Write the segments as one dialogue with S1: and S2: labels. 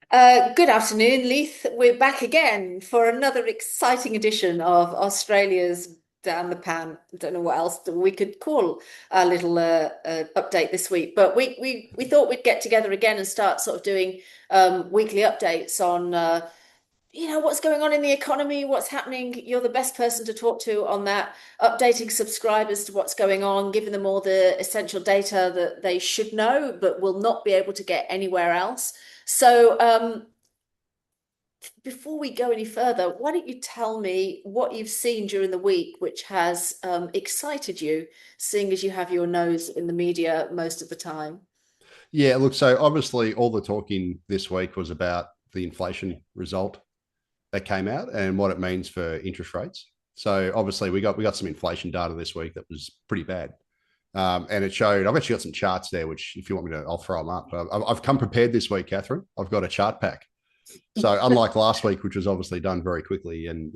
S1: Good afternoon, Leith. We're back again for another exciting edition of Australia's Down the Pan. I don't know what else we could call our little update this week, but we thought we'd get together again and start sort of doing weekly updates on what's going on in the economy, what's happening. You're the best person to talk to on that, updating subscribers to what's going on, giving them all the essential data that they should know, but will not be able to get anywhere else. So, before we go any further, why don't you tell me what you've seen during the week which has excited you, seeing as you have your nose in the media most of the time?
S2: Yeah, look, so obviously all the talking this week was about the inflation result that came out and what it means for interest rates. So obviously we got some inflation data this week that was pretty bad. And it showed, I've actually got some charts there, which if you want me to, I'll throw them up. I've come prepared this week, Catherine. I've got a chart pack. So unlike last week, which was obviously done very quickly and,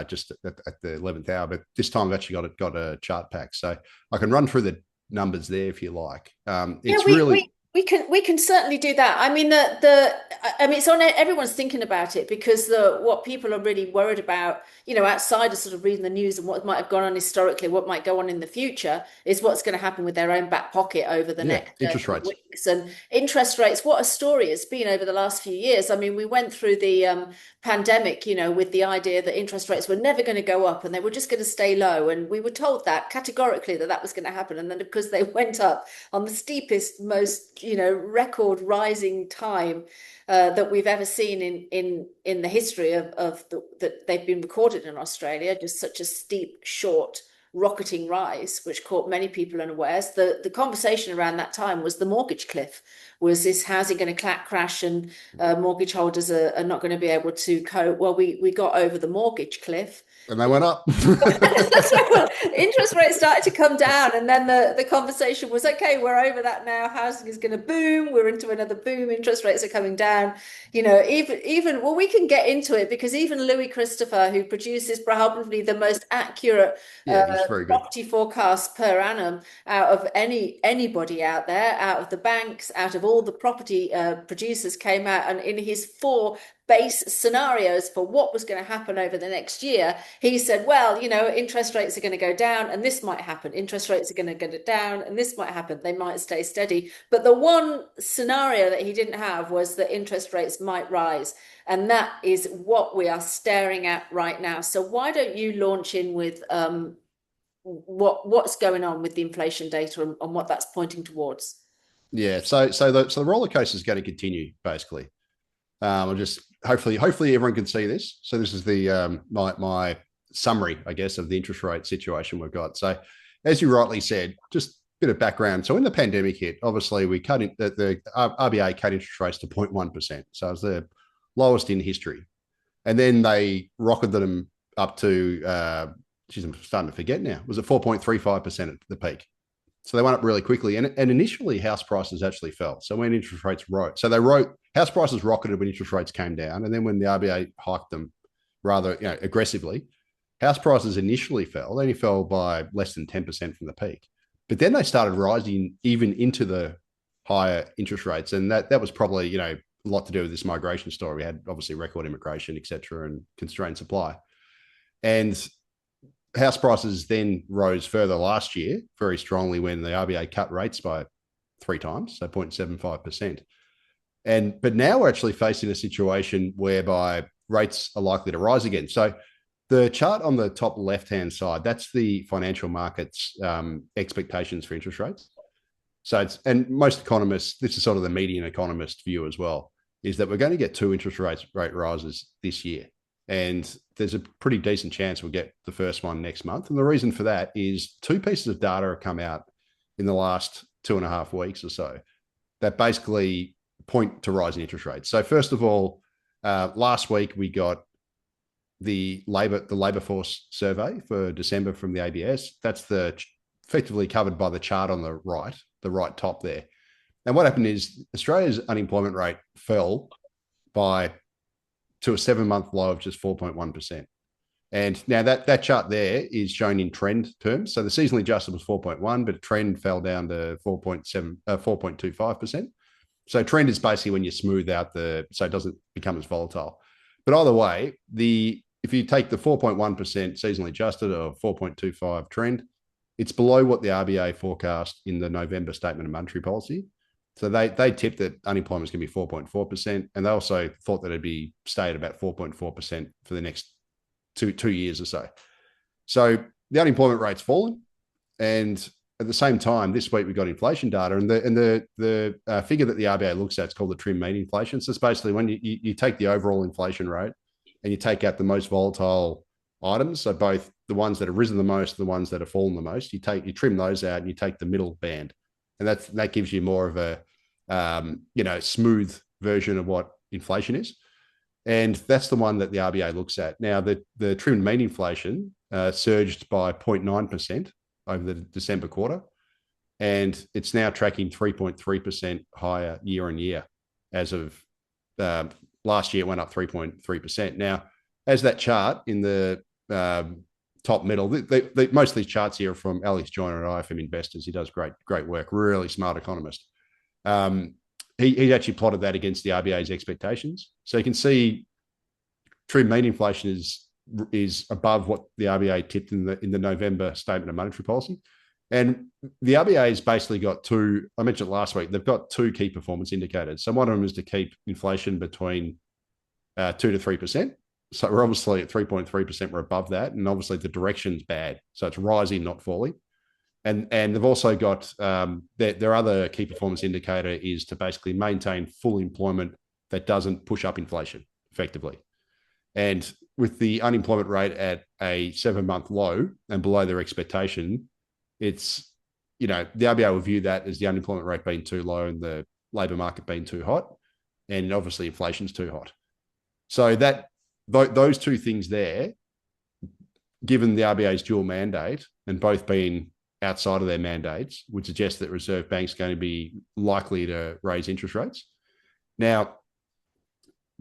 S2: just at the 11th hour, but this time I've actually got a chart pack. So I can run through the numbers there if you like.
S1: Yeah,
S2: It's really,
S1: we can certainly do that. I mean I mean it's on everyone's thinking about it because the what people are really worried about, outside of sort of reading the news and what might have gone on historically, what might go on in the future, is what's going to happen with their own back pocket over the
S2: yeah,
S1: next
S2: interest
S1: few
S2: rates.
S1: weeks. And interest rates, what a story it's been over the last few years. I mean, we went through the pandemic, with the idea that interest rates were never going to go up and they were just going to stay low, and we were told that categorically that that was going to happen, and then because they went up on the steepest, most, record rising time that we've ever seen in the history that they've been recorded in Australia. Just such a steep, short, rocketing rise, which caught many people unawares. The conversation around that time was the mortgage cliff. Was this housing going to crash and mortgage holders are not going to be able to cope? Well, we got over the mortgage cliff.
S2: And they went up.
S1: Well, interest rates started to come down, and then the conversation was, okay, we're over that now. Housing is going to boom. We're into another boom. Interest rates are coming down. Even well, we can get into it because even Louis Christopher, who produces probably the most accurate
S2: Yeah, he's very good.
S1: property forecast per annum out of anybody out there, out of the banks, out of all the property producers, came out and in his four base scenarios for what was going to happen over the next year, he said, well, interest rates are going to go down and this might happen. Interest rates are going to go down and this might happen. They might stay steady. But the one scenario that he didn't have was that interest rates might rise. And that is what we are staring at right now. So why don't you launch in with what's going on with the inflation data and what that's pointing towards?
S2: Yeah. So the roller coaster is going to continue basically. I'll just hopefully everyone can see this. So this is the my summary, I guess, of the interest rate situation we've got. So as you rightly said, just a bit of background. So when the pandemic hit, obviously we cut in, the RBA cut interest rates to 0.1%. So it's the lowest in history. And then they rocketed them up to, geez, I'm starting to forget now. Was it 4.35% at the peak? So they went up really quickly. And initially, house prices actually fell. So when interest rates rose, house prices rocketed when interest rates came down. And then when the RBA hiked them rather aggressively, house prices initially fell. They only fell by less than 10% from the peak. But then they started rising even into the higher interest rates. And that was probably, a lot to do with this migration story. We had obviously record immigration, et cetera, and constrained supply. And house prices then rose further last year very strongly when the RBA cut rates by three times, so 0.75%. But now we're actually facing a situation whereby rates are likely to rise again. So the chart on the top left-hand side, that's the financial markets expectations for interest rates. So and most economists, this is sort of the median economist view as well, is that we're going to get two interest rate rises this year. And there's a pretty decent chance we'll get the first one next month. And the reason for that is two pieces of data have come out in the last 2.5 weeks or so that basically point to rising interest rates. So first of all, last week we got the labor force survey for December from the ABS. That's effectively covered by the chart on the right top there. And what happened is Australia's unemployment rate fell to a 7-month low of just 4.1%. And now that chart there is shown in trend terms. So the seasonally adjusted was 4.1, but trend fell down to 4.25%. So trend is basically when you smooth out so it doesn't become as volatile. But either way, if you take the 4.1% seasonally adjusted or 4.25 trend, it's below what the RBA forecast in the November statement of monetary policy. So they tipped that unemployment is going to be 4.4%, and they also thought that it'd be stay at about 4.4% for the next two years or so. So the unemployment rate's fallen, and at the same time, this week we got inflation data, and the figure that the RBA looks at is called the trim mean inflation. So it's basically when you take the overall inflation rate and you take out the most volatile items, so both the ones that have risen the most, the ones that have fallen the most, you trim those out and you take the middle band, and that gives you more of a smooth version of what inflation is, and that's the one that the RBA looks at. Now the trimmed mean inflation surged by 0.9% over the December quarter, and it's now tracking 3.3% higher year on year. As of last year, it went up 3.3%. Now, as that chart in the top middle, most of these charts here are from Alex Joyner at IFM Investors. He does great work, really smart economist. He actually plotted that against the RBA's expectations. So you can see trim mean inflation is above what the RBA tipped in the November statement of monetary policy. And the RBA has basically got I mentioned last week, they've got two key performance indicators. So one of them is to keep inflation between 2 to 3%. So we're obviously at 3.3%, we're above that. And obviously the direction's bad. So it's rising, not falling. And they've also got their other key performance indicator is to basically maintain full employment that doesn't push up inflation effectively. And with the unemployment rate at a 7-month low and below their expectation, it's, the RBA will view that as the unemployment rate being too low and the labour market being too hot. And obviously inflation's too hot. So those two things there, given the RBA's dual mandate and both being outside of their mandates, would suggest that Reserve Bank's going to be likely to raise interest rates. Now,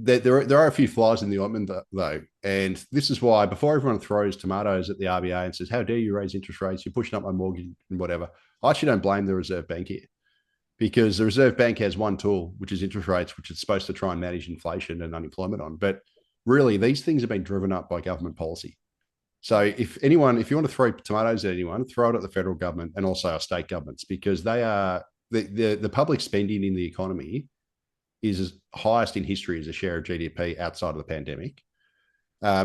S2: there are a few flies in the ointment, though. And this is why, before everyone throws tomatoes at the RBA and says, how dare you raise interest rates? You're pushing up my mortgage and whatever. I actually don't blame the Reserve Bank here, because the Reserve Bank has one tool, which is interest rates, which it's supposed to try and manage inflation and unemployment on. But really, these things have been driven up by government policy. So if you want to throw tomatoes at anyone, throw it at the federal government and also our state governments, because they are the public spending in the economy is highest in history as a share of GDP outside of the pandemic.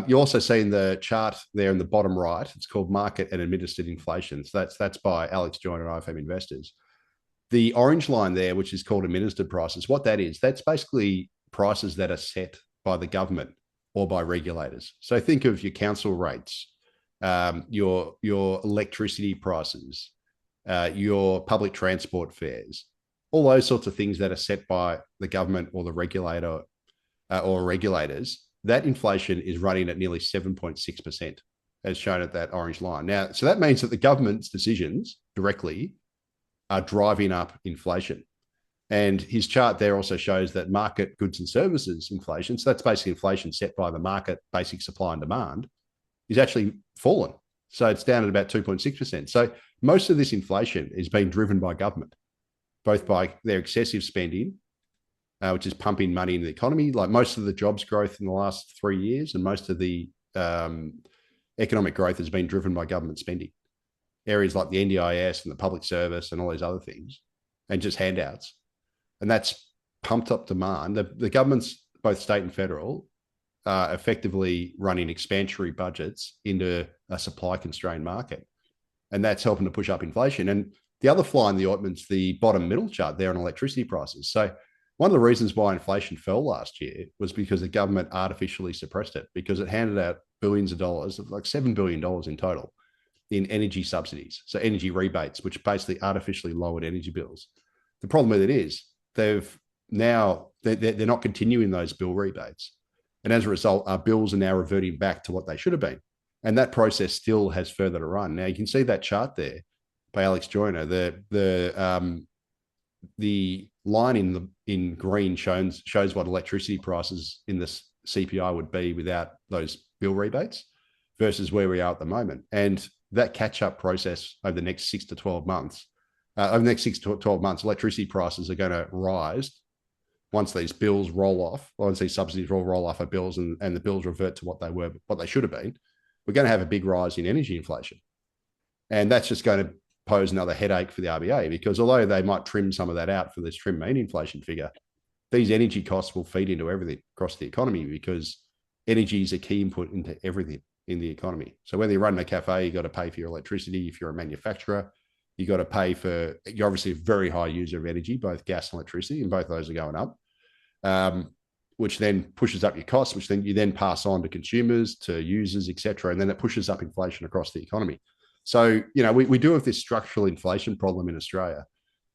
S2: You also see in the chart there in the bottom right, it's called market and administered inflation. So that's by Alex Joyner at IFM Investors. The orange line there, which is called administered prices, what that is, that's basically prices that are set by the government or by regulators. So think of your council rates, your electricity prices, your public transport fares, all those sorts of things that are set by the government or the regulator or regulators. That inflation is running at nearly 7.6%, as shown at that orange line. Now, so that means that the government's decisions directly are driving up inflation. And his chart there also shows that market goods and services inflation, so that's basically inflation set by the market, basic supply and demand, is actually fallen. So it's down at about 2.6%. So most of this inflation is being driven by government, both by their excessive spending, which is pumping money into the economy. Like most of the jobs growth in the last 3 years and most of the economic growth has been driven by government spending. Areas like the NDIS and the public service and all these other things, and just handouts. And that's pumped up demand. The governments, both state and federal, are effectively running expansionary budgets into a supply-constrained market. And that's helping to push up inflation. And the other fly in the ointment's the bottom middle chart there on electricity prices. So one of the reasons why inflation fell last year was because the government artificially suppressed it, because it handed out billions of dollars, like $7 billion in total, in energy subsidies. So energy rebates, which basically artificially lowered energy bills. The problem with it is they're not continuing those bill rebates. And as a result, our bills are now reverting back to what they should have been. And that process still has further to run. Now you can see that chart there by Alex Joyner. The line in green shows what electricity prices in the CPI would be without those bill rebates versus where we are at the moment. And that catch-up process over the next 6 to 12 months, electricity prices are going to rise once these bills roll off, once these subsidies roll off our bills and the bills revert to what they were, what they should have been, we're going to have a big rise in energy inflation. And that's just going to pose another headache for the RBA, because although they might trim some of that out for this trim mean inflation figure, these energy costs will feed into everything across the economy, because energy is a key input into everything in the economy. So whether you're running a cafe, you've got to pay for your electricity. If you're a manufacturer, you've got to pay for, you're obviously a very high user of energy, both gas and electricity, and both of those are going up, which then pushes up your costs, which then you then pass on to consumers, to users, etc. And then it pushes up inflation across the economy. So, we do have this structural inflation problem in Australia.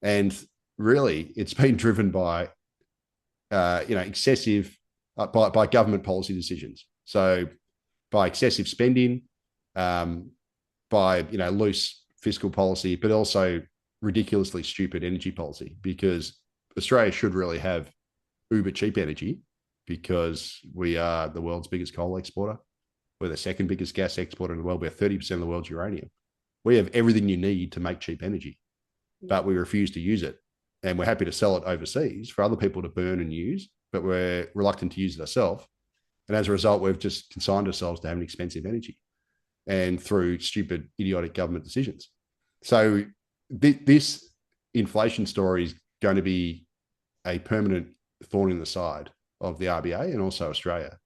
S2: And really, it's been driven by, excessive, by government policy decisions. So by excessive spending, by, loose fiscal policy, but also ridiculously stupid energy policy, because Australia should really have uber cheap energy, because we are the world's biggest coal exporter. We're the second biggest gas exporter in the world. We're 30% of the world's uranium. We have everything you need to make cheap energy, but we refuse to use it. And we're happy to sell it overseas for other people to burn and use, but we're reluctant to use it ourselves. And as a result, we've just consigned ourselves to having expensive energy, and through stupid, idiotic government decisions. So this inflation story is going to be a permanent thorn in the side of the RBA and also Australia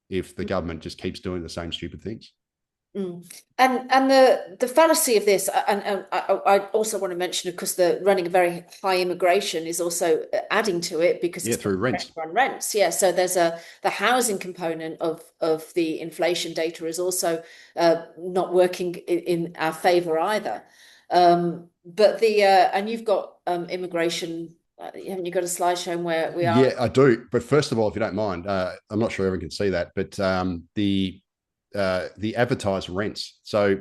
S2: if the government just keeps doing the same stupid things.
S1: Mm. And the fallacy of this, and I also want to mention, of course, the running a very high immigration is also adding to it, because it's
S2: through rents.
S1: On rents. Yeah, so there's the housing component of the inflation data is also not working in our favor either. But and you've got immigration. Haven't you got a slide showing where we are?
S2: Yeah, I do. But first of all, if you don't mind, I'm not sure everyone can see that, but the advertised rents. So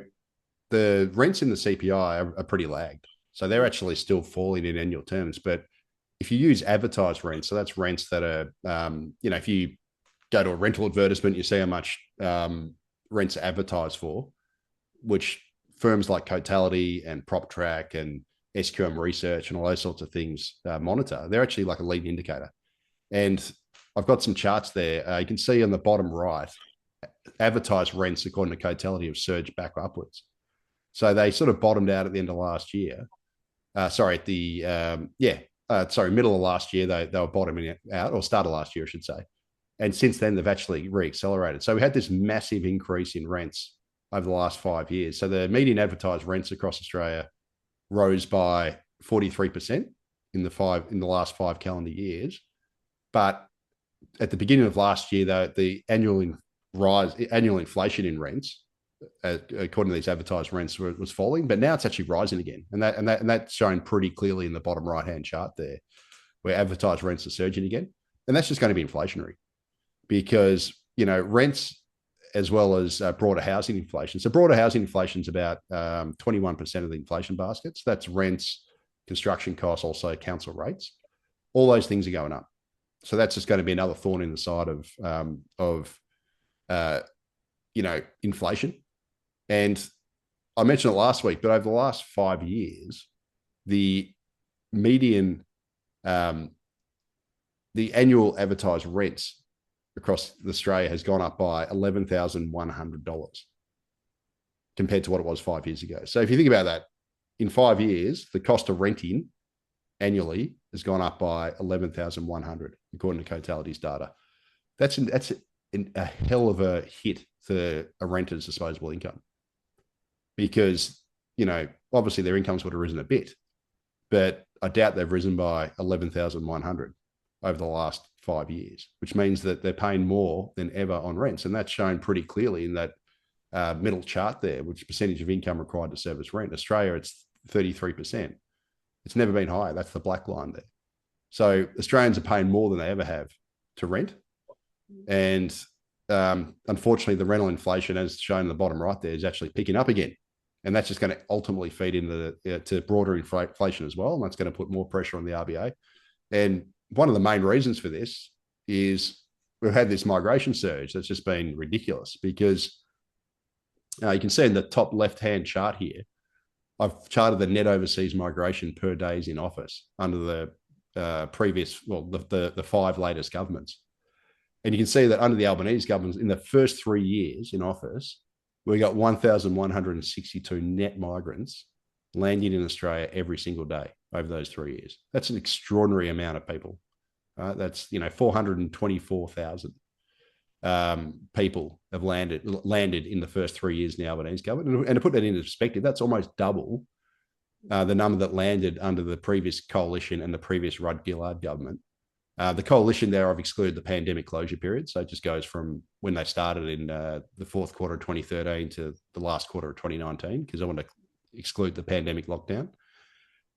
S2: the rents in the CPI are pretty lagged. So they're actually still falling in annual terms. But if you use advertised rents, so that's rents that are, if you go to a rental advertisement, you see how much rents are advertised for, which firms like Cotality and PropTrack and SQM Research and all those sorts of things monitor. They're actually like a leading indicator. And I've got some charts there. You can see on the bottom right, advertised rents, according to Cotality, have surged back upwards. So they sort of bottomed out at the end of last year. Middle of last year, they were bottoming out, or started last year, I should say. And since then, they've actually reaccelerated. So we had this massive increase in rents over the last 5 years. So the median advertised rents across Australia rose by 43% in the last 5 calendar years. But at the beginning of last year, though, the annual inflation in rents, according to these advertised rents, was falling, but now it's actually rising again, and that's shown pretty clearly in the bottom right hand chart there, where advertised rents are surging again, and that's just going to be inflationary, because rents as well as broader housing inflation. So broader housing inflation is about 21% of the inflation baskets. That's rents, construction costs, also council rates. All those things are going up, so that's just going to be another thorn in the side of inflation. And I mentioned it last week, but over the last 5 years, the median, the annual advertised rents across Australia has gone up by $11,100 compared to what it was 5 years ago. So if you think about that, in 5 years, the cost of renting annually has gone up by $11,100, according to Cotality's data. That's a hell of a hit for a renter's disposable income, because obviously their incomes would have risen a bit, but I doubt they've risen by 11,100 over the last 5 years, which means that they're paying more than ever on rents. And that's shown pretty clearly in that middle chart there, which percentage of income required to service rent. Australia, it's 33%. It's never been higher. That's the black line there. So Australians are paying more than they ever have to rent. And unfortunately, the rental inflation, as shown in the bottom right there, is actually picking up again. And that's just going to ultimately feed into to broader inflation as well. And that's going to put more pressure on the RBA. And one of the main reasons for this is we've had this migration surge that's just been ridiculous, because you can see in the top left-hand chart here, I've charted the net overseas migration per days in office under the the five latest governments. And you can see that under the Albanese government, in the first 3 years in office, we got 1,162 net migrants landing in Australia every single day over those 3 years. That's an extraordinary amount of people. That's 424,000 people have landed in the first 3 years in the Albanese government. And to put that into perspective, that's almost double the number that landed under the previous coalition and the previous Rudd-Gillard government. The coalition there, I've excluded the pandemic closure period. So it just goes from when they started in the fourth quarter of 2013 to the last quarter of 2019, because I want to exclude the pandemic lockdown.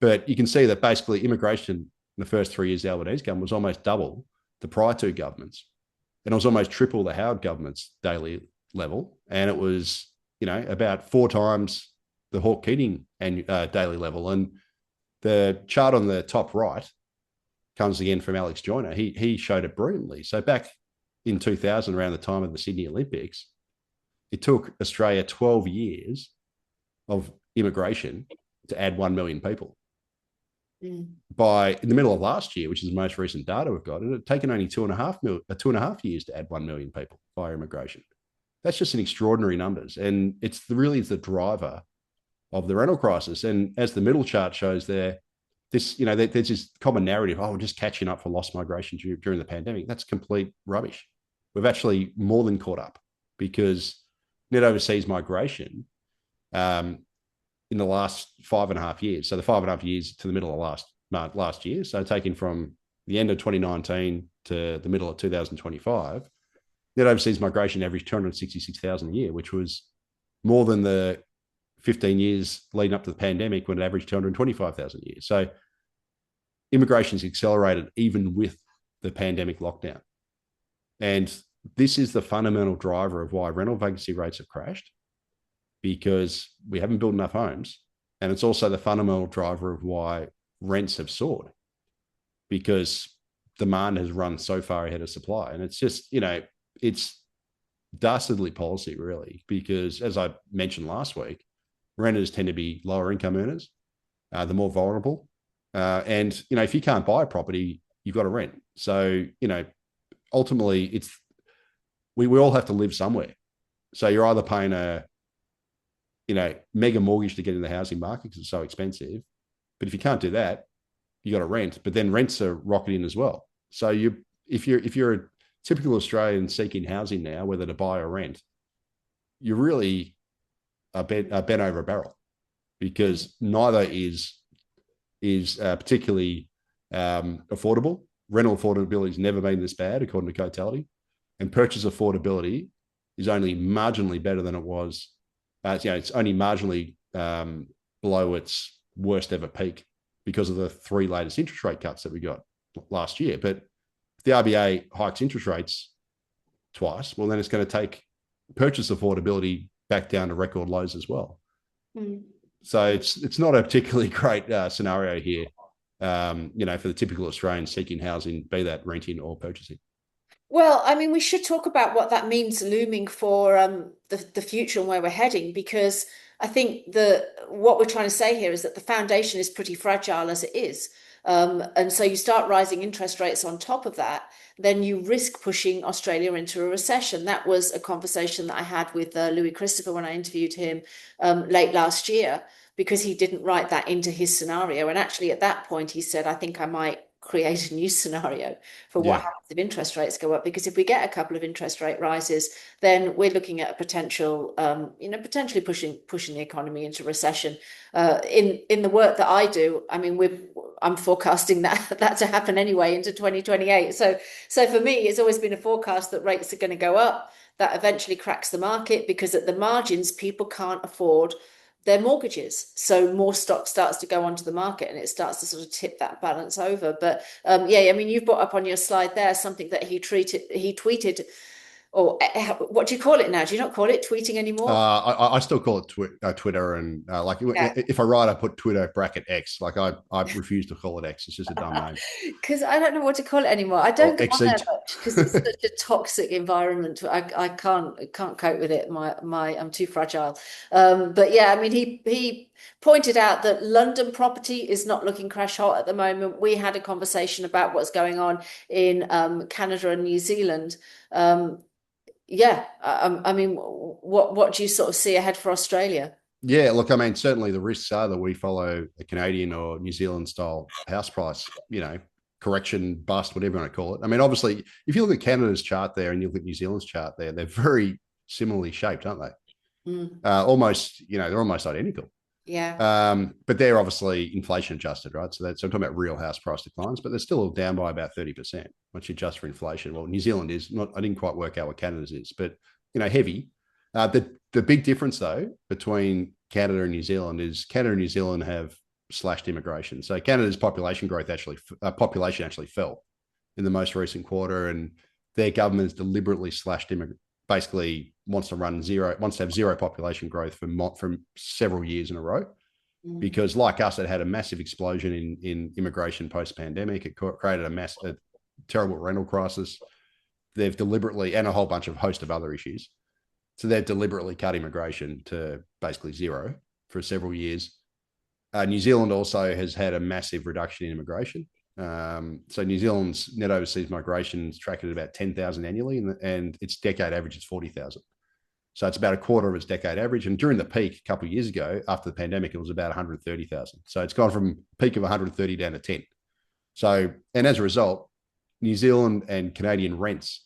S2: But you can see that basically immigration in the first 3 years of the Albanese government was almost double the prior two governments. And it was almost triple the Howard government's daily level. And it was, about 4 times the Hawke Keating daily level. And the chart on the top right comes again from Alex Joyner. He showed it brilliantly. So back in 2000, around the time of the Sydney Olympics, it took Australia 12 years of immigration to add 1 million people. By in the middle of last year, which is the most recent data we've got, it had taken only 2.5 years to add 1 million people via immigration. That's just an extraordinary numbers. And it's really the driver of the rental crisis. And as the middle chart shows there, there's this common narrative, we're just catching up for lost migration during the pandemic. That's complete rubbish. We've actually more than caught up, because net overseas migration in the last 5.5 years, so the 5.5 years to the middle of last year, so taken from the end of 2019 to the middle of 2025, net overseas migration averaged 266,000 a year, which was more than the 15 years leading up to the pandemic, when it averaged 225,000 a year. So immigration's accelerated even with the pandemic lockdown. And this is the fundamental driver of why rental vacancy rates have crashed, because we haven't built enough homes. And it's also the fundamental driver of why rents have soared, because demand has run so far ahead of supply. And it's just, it's dastardly policy, really, because as I mentioned last week, renters tend to be lower income earners, the more vulnerable. And, if you can't buy a property, you've got to rent. So, ultimately we all have to live somewhere. So you're either paying a, mega mortgage to get in the housing market because it's so expensive. But if you can't do that, you got to rent. But then rents are rocketing as well. So if you're a typical Australian seeking housing now, whether to buy or rent, you're really bent over a barrel, because neither is particularly affordable. Rental affordability has never been this bad, according to Cotality, and purchase affordability is only marginally better than it was. It's only marginally below its worst ever peak because of the 3 latest interest rate cuts that we got last year. But if the RBA hikes interest rates twice, well, then it's going to take purchase affordability back down to record lows as well. So it's not a particularly great scenario here, for the typical Australian seeking housing, be that renting or purchasing.
S1: Well, I mean, we should talk about what that means looming for the future and where we're heading, because I think what we're trying to say here is that the foundation is pretty fragile as it is. And so you start rising interest rates on top of that, then you risk pushing Australia into a recession. That was a conversation that I had with Louis Christopher when I interviewed him late last year, because he didn't write that into his scenario. And actually at that point, he said, I think I might create a new scenario for what happens if interest rates go up, because if we get a couple of interest rate rises, then we're looking at a potential, potentially pushing the economy into recession. In the work that I do, I mean, I'm forecasting that to happen anyway into 2028. So for me, it's always been a forecast that rates are going to go up. That eventually cracks the market, because at the margins, people can't afford their mortgages. So more stock starts to go onto the market, and it starts to sort of tip that balance over. But I mean, you've brought up on your slide there something that he tweeted, or what do you call it now? Do you not call it tweeting anymore?
S2: I still call it Twitter, and if I write, I put Twitter bracket X. Like I refuse to call it X. It's just a dumb name.
S1: Because I don't know what to call it anymore. I don't go on there much because it's such a toxic environment. I can't cope with it. I'm too fragile. But yeah, I mean, he pointed out that London property is not looking crash hot at the moment. We had a conversation about what's going on in Canada and New Zealand. Um, yeah, I mean, what do you sort of see ahead for Australia?
S2: Yeah, look, I mean, certainly the risks are that we follow a Canadian or New Zealand style house price, correction, bust, whatever you want to call it. I mean, obviously, if you look at Canada's chart there and you look at New Zealand's chart there, they're very similarly shaped, aren't they?
S1: Mm,
S2: Almost, they're almost identical.
S1: yeah.
S2: But they're obviously inflation adjusted, right? So I'm talking about real house price declines, but they're still down by about 30% once you adjust for inflation. Well, New Zealand is not, I didn't quite work out what Canada's is, but heavy. The big difference though between Canada and New Zealand is Canada and New Zealand have slashed immigration. So Canada's population actually fell in the most recent quarter, and their government has deliberately slashed basically wants to have zero population growth for several years in a row,
S1: Mm,
S2: because like us, it had a massive explosion in immigration post pandemic. It created a terrible rental crisis. They've deliberately, and a whole bunch of host of other issues. So they've deliberately cut immigration to basically zero for several years. New Zealand also has had a massive reduction in immigration. So New Zealand's net overseas migration is tracked at about 10,000 annually, and its decade average is 40,000. So it's about a quarter of its decade average. And during the peak a couple of years ago, after the pandemic, it was about 130,000. So it's gone from a peak of 130 down to 10. So, and as a result, New Zealand and Canadian rents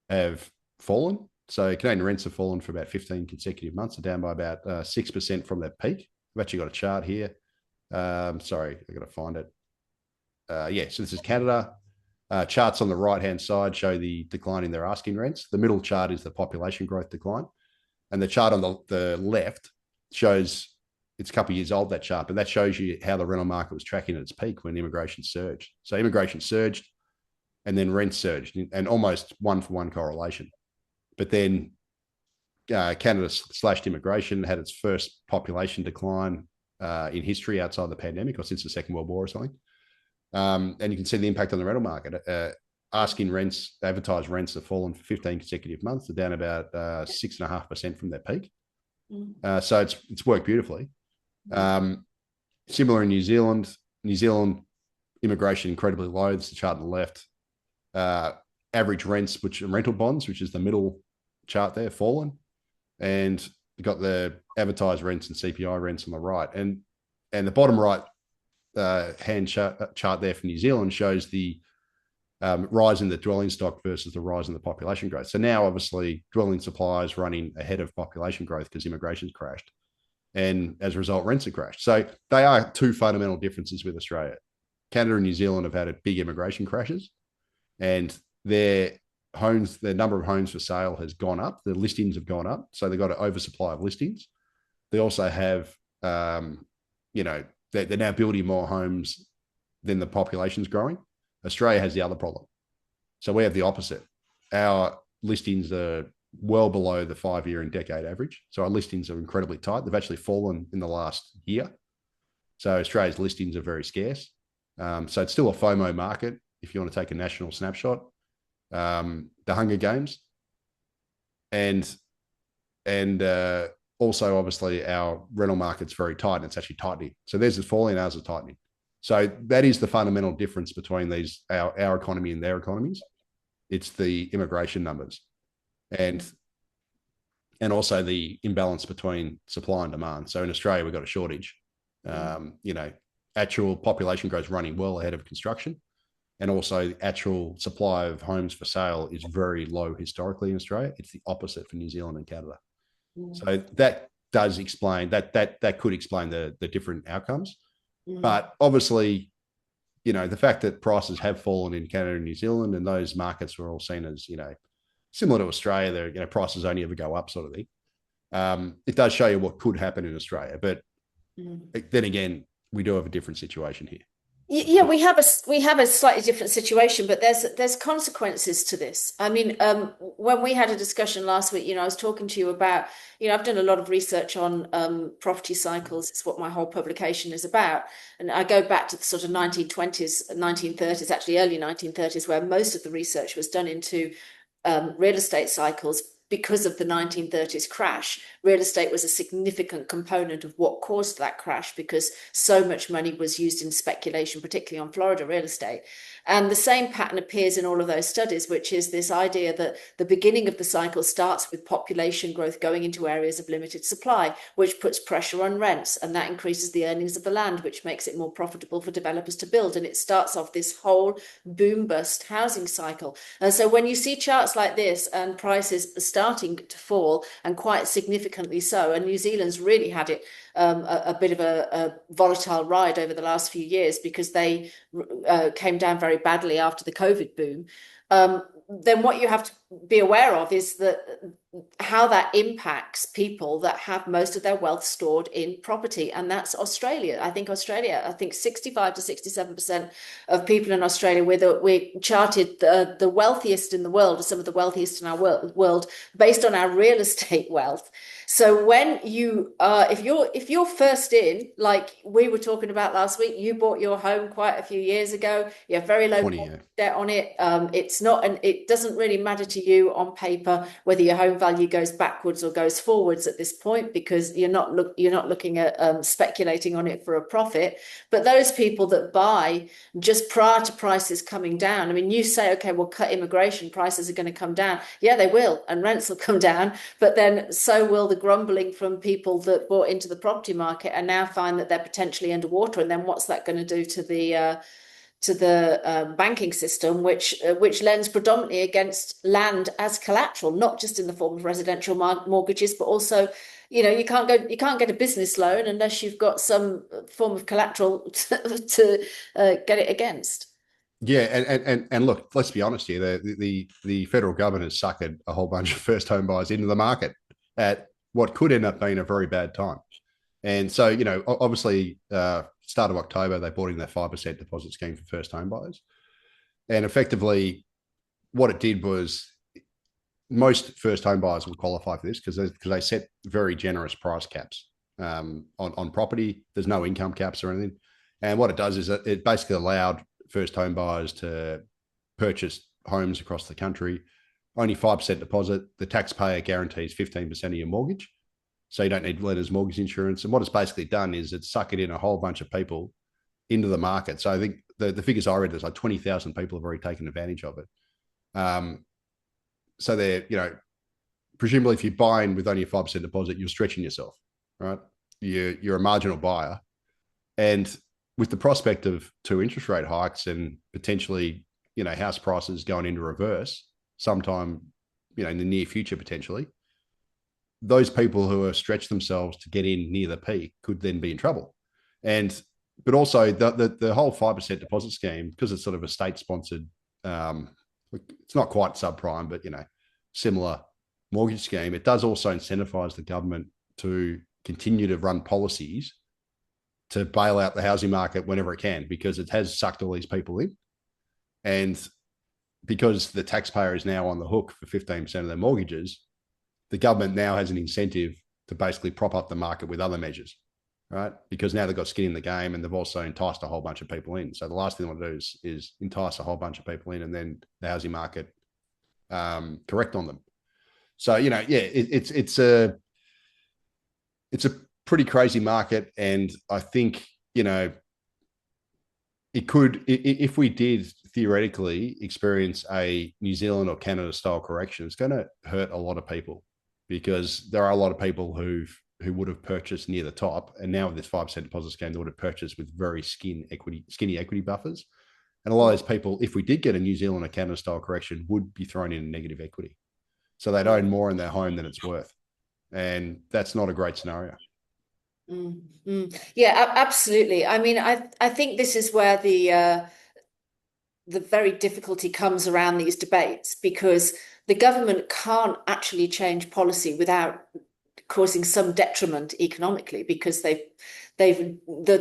S2: have fallen. So Canadian rents have fallen for about 15 consecutive months. They're down by about 6% from their peak. I've actually got a chart here. Sorry, I've got to find it. So this is Canada. Charts on the right-hand side show the decline in their asking rents. The middle chart is the population growth decline. And the chart on the left shows, it's a couple of years old, that chart, but that shows you how the rental market was tracking at its peak when immigration surged. So immigration surged and then rents surged, and almost one-for-one correlation. But then Canada slashed immigration, had its first population decline in history outside the pandemic or since the Second World War or something. And you can see the impact on the rental market. Asking rents, advertised rents have fallen for 15 consecutive months. They're down about 6.5% from their peak. So it's worked beautifully. Similar in New Zealand. New Zealand immigration incredibly low. This is the chart on the left. Average rents, which are rental bonds, which is the middle chart there, fallen. And you've got the advertised rents and CPI rents on the right. And the bottom right hand chart there for New Zealand shows the rise in the dwelling stock versus the rise in the population growth. So now, obviously, dwelling supply is running ahead of population growth because immigration's crashed. And as a result, rents have crashed. So they are two fundamental differences with Australia. Canada and New Zealand have had big immigration crashes, and their number of homes for sale has gone up. The listings have gone up. So they've got an oversupply of listings. They also have, they're now building more homes than the population's growing. Australia has the other problem. So we have the opposite. Our listings are well below the 5-year and decade average. So our listings are incredibly tight. They've actually fallen in the last year. So Australia's listings are very scarce. So it's still a FOMO market if you want to take a national snapshot. The Hunger Games. And also, obviously, our rental market's very tight and it's actually tightening. So theirs is falling, ours is tightening. So that is the fundamental difference between our economy and their economies. It's the immigration numbers, and also the imbalance between supply and demand. So in Australia, we've got a shortage. Actual population growth running well ahead of construction, and also the actual supply of homes for sale is very low historically in Australia. It's the opposite for New Zealand and Canada. So that does explain that could explain the different outcomes. But obviously, the fact that prices have fallen in Canada and New Zealand, and those markets were all seen as, similar to Australia, they're, prices only ever go up sort of thing. It does show you what could happen in Australia. But then again, we do have a different situation here.
S1: Yeah, we have a slightly different situation, but there's consequences to this. I mean, when we had a discussion last week, I was talking to you about, I've done a lot of research on property cycles. It's what my whole publication is about, and I go back to the sort of 1920s, 1930s, actually early 1930s, where most of the research was done into real estate cycles. because of the 1930s crash, real estate was a significant component of what caused that crash, because so much money was used in speculation, particularly on Florida real estate. And the same pattern appears in all of those studies, which is this idea that the beginning of the cycle starts with population growth going into areas of limited supply, which puts pressure on rents, and that increases the earnings of the land, which makes it more profitable for developers to build. And it starts off this whole boom bust housing cycle. And so when you see charts like this and prices starting to fall, and quite significantly so, and New Zealand's really had it a bit of a volatile ride over the last few years because they came down very badly after the COVID boom, then what you have to be aware of is that how that impacts people that have most of their wealth stored in property, and that's Australia. I think 65 to 67% of people in Australia, we're charted the wealthiest in the world, or some of the wealthiest in our world, based on our real estate wealth. So when you if you're first in, like we were talking about last week, you bought your home quite a few years ago, you have very low
S2: 20 years.
S1: debt on it. It's not, and it doesn't really matter to you on paper whether your home value goes backwards or goes forwards at this point, because you're not looking at speculating on it for a profit. But those people that buy just prior to prices coming down, I mean, you say, okay, we'll cut immigration, prices are going to come down. Yeah, they will, and rents will come down, but then so will the grumbling from people that bought into the property market and now find that they're potentially underwater. And then what's that going to do to the banking system, which lends predominantly against land as collateral, not just in the form of residential mortgages, but also, you can't get a business loan unless you've got some form of collateral to get it against.
S2: Yeah, and look, let's be honest here. The federal government has suckered a whole bunch of first home buyers into the market at what could end up being a very bad time. And so, obviously, start of October, they brought in that 5% deposit scheme for first home buyers. And effectively, what it did was most first home buyers will qualify for this because they set very generous price caps on property. There's no income caps or anything. And what it does is it basically allowed first home buyers to purchase homes across the country. Only 5% deposit. The taxpayer guarantees 15% of your mortgage. So you don't need lender's mortgage insurance. And what it's basically done is it's suckered in a whole bunch of people into the market. So I think the figures I read, there's like 20,000 people have already taken advantage of it. So they're, presumably if you're buying with only a 5% deposit, you're stretching yourself, right? You're a marginal buyer. And with the prospect of 2 interest rate hikes and potentially, house prices going into reverse sometime, in the near future, potentially, those people who have stretched themselves to get in near the peak could then be in trouble. But also the whole 5% deposit scheme, because it's sort of a state-sponsored, it's not quite subprime, but, similar mortgage scheme, it does also incentivize the government to continue to run policies to bail out the housing market whenever it can, because it has sucked all these people in. And because the taxpayer is now on the hook for 15% of their mortgages, the government now has an incentive to basically prop up the market with other measures, right? Because now they've got skin in the game and they've also enticed a whole bunch of people in. So the last thing they want to do is entice a whole bunch of people in and then the housing market correct on them. So, it's a pretty crazy market. And I think, it could, if we did theoretically experience a New Zealand or Canada style correction, it's going to hurt a lot of people, because there are a lot of people who would have purchased near the top, and now with this 5% deposit scheme, they would have purchased with very skinny equity buffers. And a lot of those people, if we did get a New Zealand or Canada style correction, would be thrown in negative equity. So they'd own more in their home than it's worth. And that's not a great scenario.
S1: Mm-hmm. Yeah, absolutely. I mean, I think this is where the very difficulty comes around these debates, because the government can't actually change policy without causing some detriment economically, because the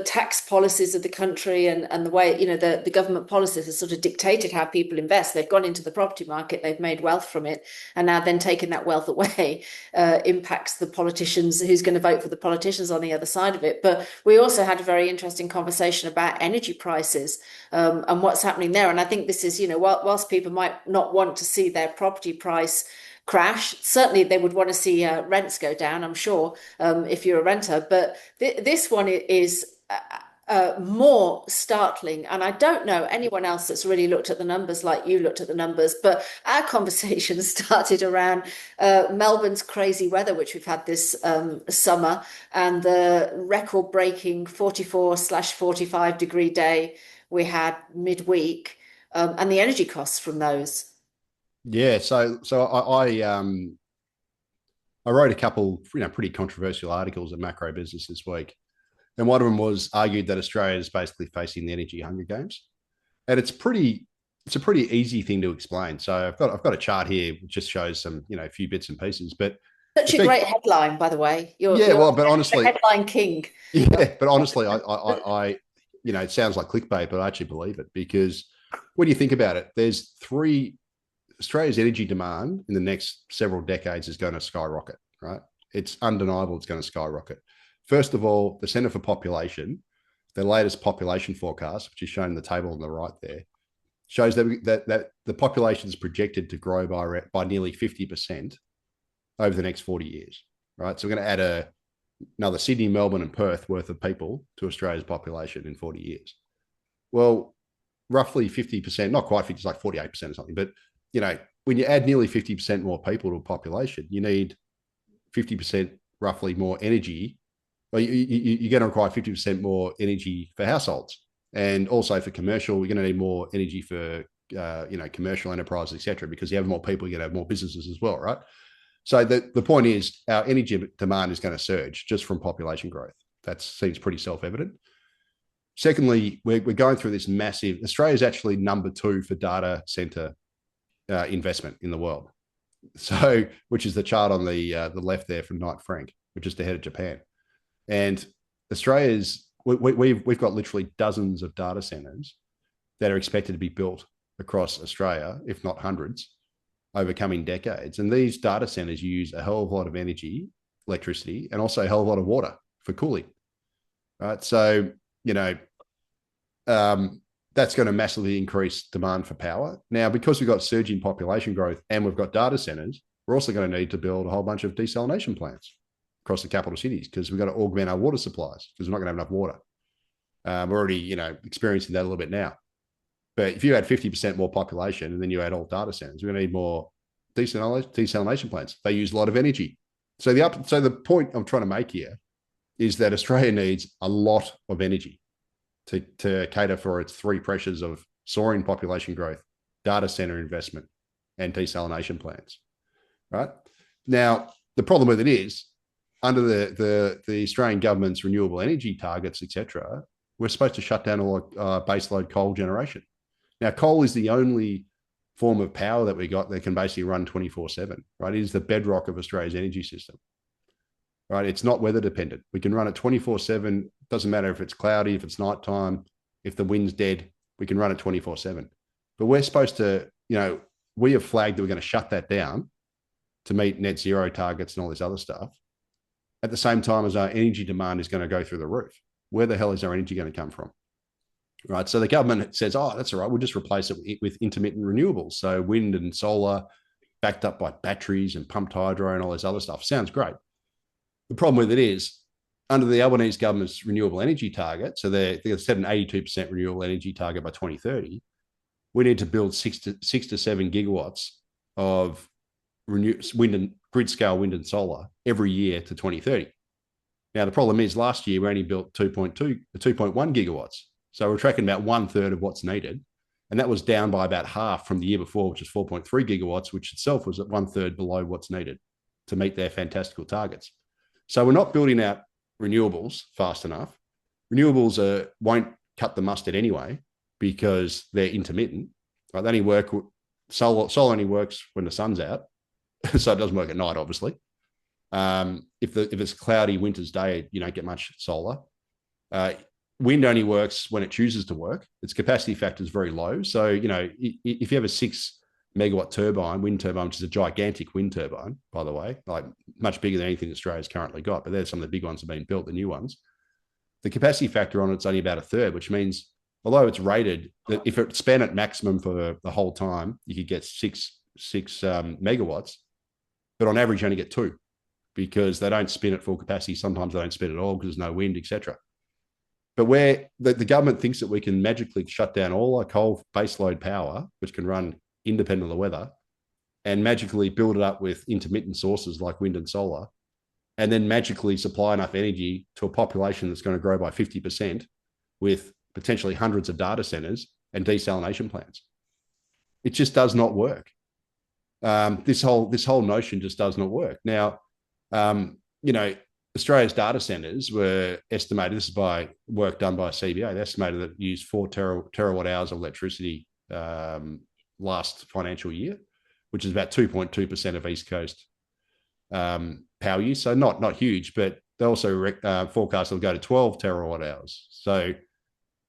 S1: tax policies of the country and the way, the government policies have sort of dictated how people invest. They've gone into the property market, they've made wealth from it, and now then taking that wealth away impacts the politicians, who's going to vote for the politicians on the other side of it. But we also had a very interesting conversation about energy prices and what's happening there. And I think this is, whilst people might not want to see their property price crash. Certainly, they would want to see rents go down, I'm sure, if you're a renter. But th this one is more startling. And I don't know anyone else that's really looked at the numbers like you looked at the numbers, but our conversation started around Melbourne's crazy weather, which we've had this summer, and the record-breaking 44/45 degree day we had midweek, and the energy costs from those.
S2: Yeah, I wrote a couple, pretty controversial articles at Macro Business this week, and one of them was argued that Australia is basically facing the energy Hunger Games, and it's a pretty easy thing to explain. So I've got a chart here which just shows some, a few bits and pieces, but
S1: Such a great headline, by the way.
S2: yeah,
S1: You're
S2: well, but
S1: the
S2: honestly,
S1: headline king.
S2: yeah, but honestly, it sounds like clickbait, but I actually believe it because when you think about it, there's three. Australia's energy demand in the next several decades is going to skyrocket, right? It's undeniable it's going to skyrocket. First of all, the Centre for Population, the latest population forecast, which is shown in the table on the right there, shows that the population is projected to grow by nearly 50% over the next 40 years, right? So we're going to add another Sydney, Melbourne, and Perth worth of people to Australia's population in 40 years. Well, roughly 50%, not quite 50, it's like 48% or something, but when you add nearly 50% more people to a population, you need 50% roughly more energy. Well, you're going to require 50% more energy for households, and also for commercial. You're going to need more energy for commercial enterprises, etc. Because you have more people, you're going to have more businesses as well, right? So the point is, our energy demand is going to surge just from population growth. That seems pretty self-evident. Secondly, we're going through this massive. Australia is actually number 2 for data center investment in the world. So, which is the chart on the left there from Knight Frank, which is ahead of Japan. And we've got literally dozens of data centers that are expected to be built across Australia, if not hundreds, over coming decades. And these data centers use a hell of a lot of energy, electricity, and also a hell of a lot of water for cooling. Right. So, that's going to massively increase demand for power. Now, because we've got surging population growth and we've got data centers, we're also going to need to build a whole bunch of desalination plants across the capital cities because we've got to augment our water supplies because we're not going to have enough water. We're already, experiencing that a little bit now. But if you add 50% more population and then you add all data centers, we're going to need more desalination plants. They use a lot of energy. So the point I'm trying to make here is that Australia needs a lot of energy to cater for its 3 pressures of soaring population growth, data center investment, and desalination plants. Right now, the problem with it is under the Australian government's renewable energy targets, etc., we're supposed to shut down all baseload coal generation. Now, coal is the only form of power that we got that can basically run 24/7. Right, it is the bedrock of Australia's energy system. Right, it's not weather dependent. We can run it 24/7. Doesn't matter if it's cloudy, if it's nighttime, if the wind's dead. We can run it 24/7. But we're supposed to, we have flagged that we're going to shut that down to meet net zero targets and all this other stuff. At the same time as our energy demand is going to go through the roof. Where the hell is our energy going to come from? Right. So the government says, oh, that's all right. We'll just replace it with intermittent renewables. So wind and solar backed up by batteries and pumped hydro and all this other stuff. Sounds great. The problem with it is under the Albanese government's renewable energy target, so they've set an 82% renewable energy target by 2030, we need to build 6 to 7 gigawatts of wind and grid scale wind and solar every year to 2030. Now, the problem is last year we only built 2.1 gigawatts. So we're tracking about 1/3 of what's needed. And that was down by about half from the year before, which is 4.3 gigawatts, which itself was at 1/3 below what's needed to meet their fantastical targets. So we're not building out renewables fast enough. Renewables won't cut the mustard anyway because they're intermittent. Right? They only work, solar only works when the sun's out. So it doesn't work at night, obviously. If it's a cloudy winter's day, you don't get much solar. Wind only works when it chooses to work. Its capacity factor is very low. So, if you have a 6 megawatt turbine, wind turbine, which is a gigantic wind turbine, by the way, like much bigger than anything Australia's currently got, but there's some of the big ones that have been built, the new ones. The capacity factor on it's only about 1/3, which means although it's rated that if it span at maximum for the whole time, you could get six megawatts. but on average, you only get two because they don't spin at full capacity. Sometimes they don't spin at all because there's no wind, etc. But where the government thinks that we can magically shut down all our coal baseload power, which can run independent of the weather, and magically build it up with intermittent sources like wind and solar, and then magically supply enough energy to a population that's going to grow by 50% with potentially hundreds of data centers and desalination plants. It just does not work. This whole notion just does not work. Now, you know, Australia's data centers were estimated, this is by work done by CBA, they estimated that it used 4 terawatt hours of electricity last financial year, which is about 2.2% of East Coast power use. So not huge, but they also forecast it'll go to 12 terawatt hours. So,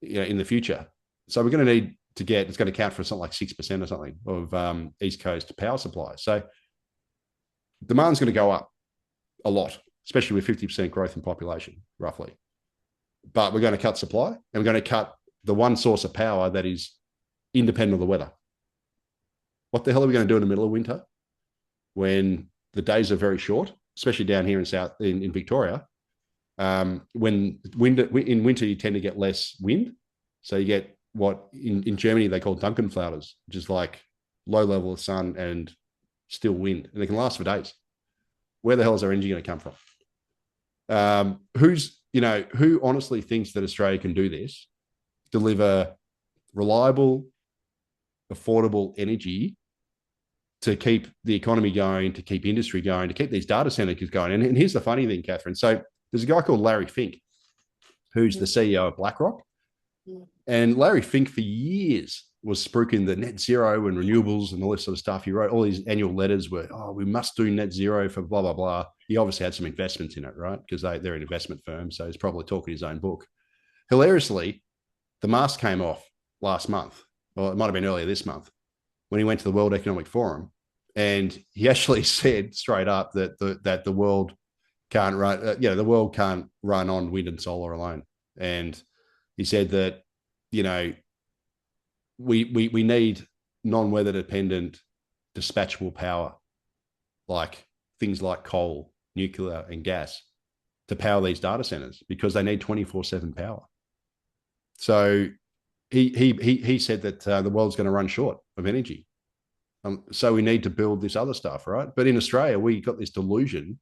S2: you know, in the future. So we're going to need to get, it's going to count for something like 6% or something of East Coast power supply. So demand's going to go up a lot, especially with 50% growth in population, roughly. But we're going to cut supply, and we're going to cut the one source of power that is independent of the weather. What the hell are we going to do in the middle of winter when the days are very short, especially down here in Victoria? When in winter you tend to get less wind, so you get what in Germany they call Dunkelflauters, which is like low level of sun and still wind, and they can last for days. Where the hell is our energy going to come from? Who honestly thinks that Australia can do this, deliver reliable, affordable energy to keep the economy going, to keep industry going, to keep these data centers going? And here's the funny thing, Catherine. So there's a guy called Larry Fink, who's the CEO of BlackRock. And Larry Fink for years was spruiking the net zero and renewables and all this sort of stuff. He wrote all these annual letters where, we must do net zero for blah, blah, blah. He obviously had some investments in it, right? Because they're an investment firm. So he's probably talking his own book. Hilariously, the mask came off last month, or it might have been earlier this month, when he went to the World Economic Forum. And he actually said straight up that the world can't run, the world can't run on wind and solar alone. And he said that, we need non-weather dependent dispatchable power, like things like coal, nuclear, and gas, to power these data centers because they need 24/7 power. So he said that the world's going to run short of energy. So we need to build this other stuff, right? But in Australia, we got this delusion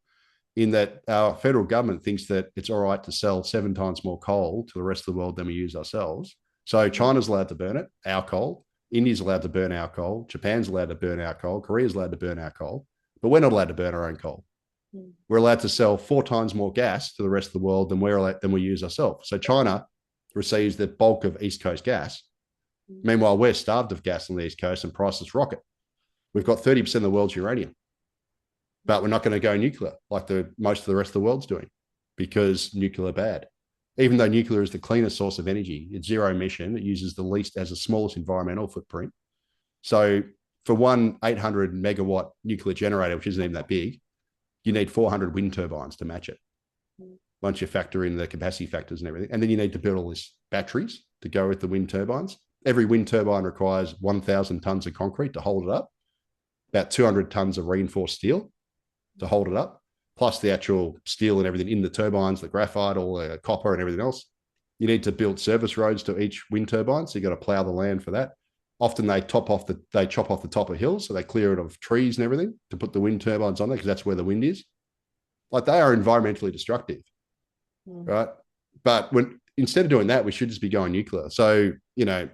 S2: in that our federal government thinks that it's all right to sell 7 times more coal to the rest of the world than we use ourselves. So China's allowed to burn it, our coal. India's allowed to burn our coal. Japan's allowed to burn our coal. Korea's allowed to burn our coal. But we're not allowed to burn our own coal. We're allowed to sell 4 times more gas to the rest of the world than we use ourselves. So China receives the bulk of East Coast gas. Meanwhile, we're starved of gas on the East Coast and prices rocket. We've got 30% of the world's uranium, but we're not going to go nuclear like most of the rest of the world's doing because nuclear bad. Even though nuclear is the cleanest source of energy, it's zero emission. It uses the smallest environmental footprint. So for one 800 megawatt nuclear generator, which isn't even that big, you need 400 wind turbines to match it. Once you factor in the capacity factors and everything. And then you need to build all these batteries to go with the wind turbines. Every wind turbine requires 1,000 tons of concrete to hold it up, about 200 tons of reinforced steel to hold it up, plus the actual steel and everything in the turbines, the graphite, all the copper and everything else. You need to build service roads to each wind turbine, so you've got to plow the land for that. Often they chop off the top of hills, so they clear it of trees and everything to put the wind turbines on there because that's where the wind is. Like, they are environmentally destructive, right? But instead of doing that, we should just be going nuclear. So, I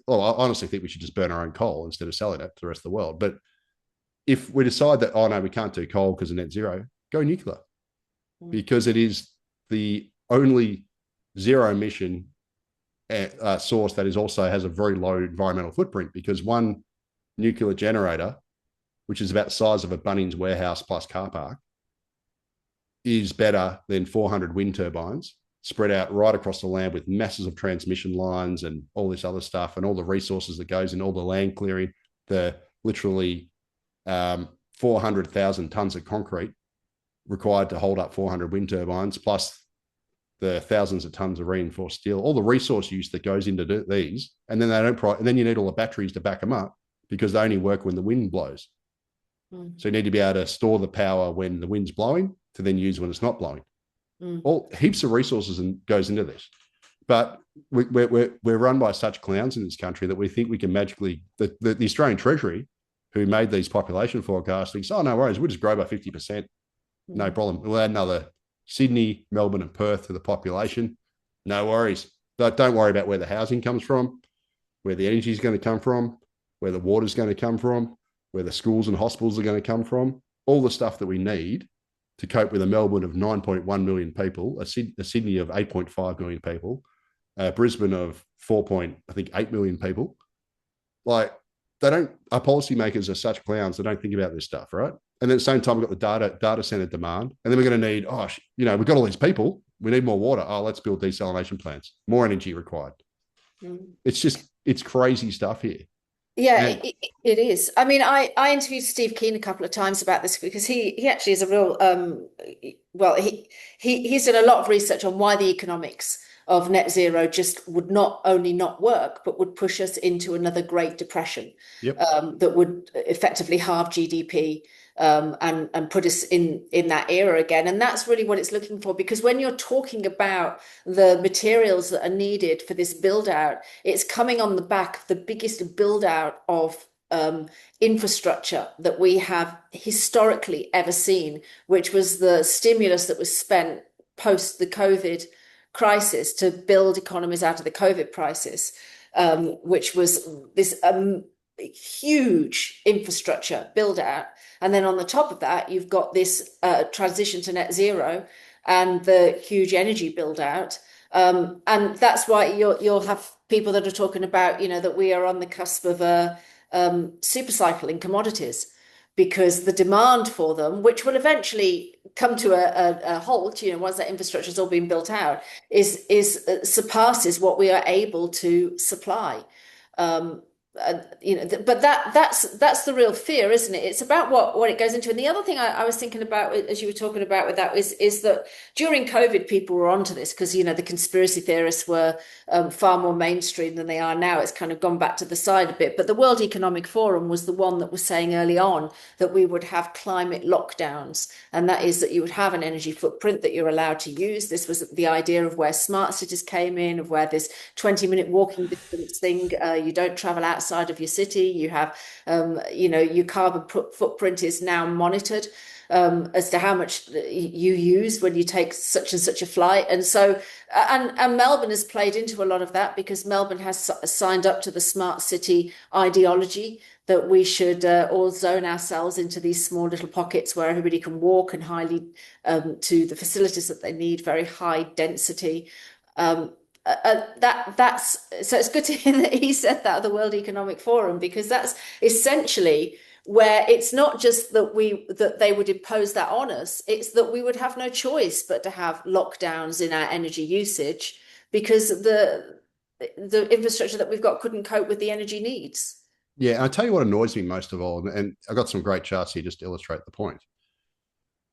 S2: honestly think we should just burn our own coal instead of selling it to the rest of the world. But if we decide that, no, we can't do coal because of net zero, go nuclear, because it is the only zero emission source that also has a very low environmental footprint, because one nuclear generator, which is about the size of a Bunnings warehouse plus car park, is better than 400 wind turbines spread out right across the land with masses of transmission lines and all this other stuff and all the resources that goes in, all the land clearing, the literally 400,000 tons of concrete required to hold up 400 wind turbines, plus the thousands of tons of reinforced steel, all the resource use that goes into these. And then and then you need all the batteries to back them up because they only work when the wind blows.
S1: mm,
S2: So you need to be able to store the power when the wind's blowing to then use when it's not blowing.
S1: mm.
S2: All heaps of resources goes into this. But we're run by such clowns in this country that we think we can magically, the Australian Treasury, who made these population forecasts, thinks, oh, no worries, we'll just grow by 50%. No
S1: Mm.
S2: problem. We'll add another Sydney, Melbourne, and Perth to the population. No worries. But don't worry about where the housing comes from, where the energy is going to come from, where the water is going to come from, where the schools and hospitals are going to come from, all the stuff that we need to cope with a Melbourne of 9.1 million people, a Sydney of 8.5 million people, Brisbane of 4.8 million people. Like, they don't, our policymakers are such clowns, they don't think about this stuff, right? And then at the same time, we've got the data center demand. And then we're going to need, we've got all these people. We need more water. Oh, let's build desalination plants. More energy required.
S1: Mm.
S2: It's crazy stuff here.
S1: Yeah,
S2: And
S1: it is. I mean, I interviewed Steve Keen a couple of times about this because he actually is a real well he's done a lot of research on why the economics of net zero just would not only not work, but would push us into another Great Depression,
S2: yep,
S1: that would effectively halve GDP, and put us in that era again. And that's really what it's looking for, because when you're talking about the materials that are needed for this build out, it's coming on the back of the biggest build out of infrastructure that we have historically ever seen, which was the stimulus that was spent post the COVID crisis to build economies out of the COVID crisis, which was this huge infrastructure build out. And then on the top of that, you've got this transition to net zero and the huge energy build out. And that's why you'll have people that are talking about, that we are on the cusp of a super cycle in commodities, because the demand for them, which will eventually come to a halt, once that infrastructure has all been built out, is surpasses what we are able to supply. Um, but that's the real fear, isn't it? It's about what it goes into. And the other thing I was thinking about, as you were talking about with that, is that during COVID, people were onto this because the conspiracy theorists were far more mainstream than they are now. It's kind of gone back to the side a bit. But the World Economic Forum was the one that was saying early on that we would have climate lockdowns, and that is that you would have an energy footprint that you're allowed to use. This was the idea of where smart cities came in, of where this 20-minute walking distance thing, you don't travel outside of your city. You have, your carbon footprint is now monitored, as to how much you use when you take such and such a flight. And so, and Melbourne has played into a lot of that, because Melbourne has signed up to the smart city ideology that we should all zone ourselves into these small little pockets where everybody can walk and highly to the facilities that they need, very high density. That's so it's good to hear that he said that at the World Economic Forum, because that's essentially where it's not just that they would impose that on us, it's that we would have no choice but to have lockdowns in our energy usage, because the infrastructure that we've got couldn't cope with the energy needs.
S2: yeah, and I tell you what annoys me most of all, and I got some great charts here just to illustrate the point.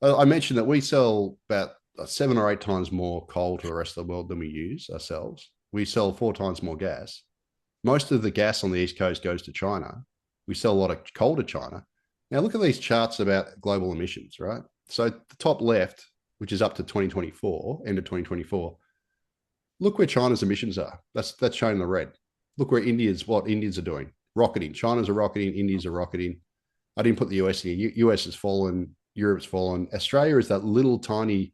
S2: I mentioned that we sell about 7 or 8 times more coal to the rest of the world than we use ourselves. We sell 4 times more gas. Most of the gas on the East Coast goes to China. We sell a lot of coal to China. Now, look at these charts about global emissions, right? So, the top left, which is up to 2024, end of 2024, look where China's emissions are. That's shown in the red. Look where what Indians are doing. Rocketing. China's are rocketing. Indians are rocketing. I didn't put the US here. US has fallen. Europe's fallen. Australia is that little tiny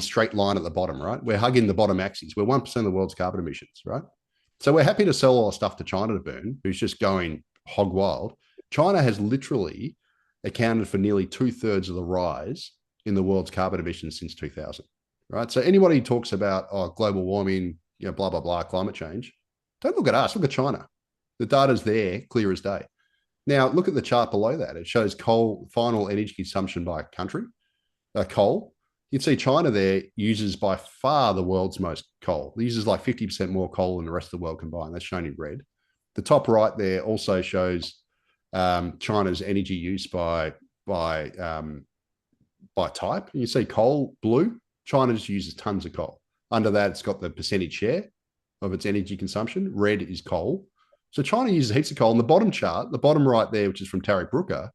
S2: straight line at the bottom, right? We're hugging the bottom axis. We're 1% of the world's carbon emissions, right? So we're happy to sell all our stuff to China to burn, who's just going hog wild. China has literally accounted for nearly 2/3 of the rise in the world's carbon emissions since 2000, right? So anybody who talks about global warming, blah, blah, blah, climate change, don't look at us, look at China. The data's there, clear as day. Now, look at the chart below that. It shows coal, final energy consumption by country, coal. You can see China there uses by far the world's most coal. It uses like 50% more coal than the rest of the world combined. That's shown in red. The top right there also shows China's energy use by type. And you see coal, blue. China just uses tons of coal. Under that, it's got the percentage share of its energy consumption. Red is coal. So China uses heaps of coal. And the bottom chart, the bottom right there, which is from Tarek Brooker,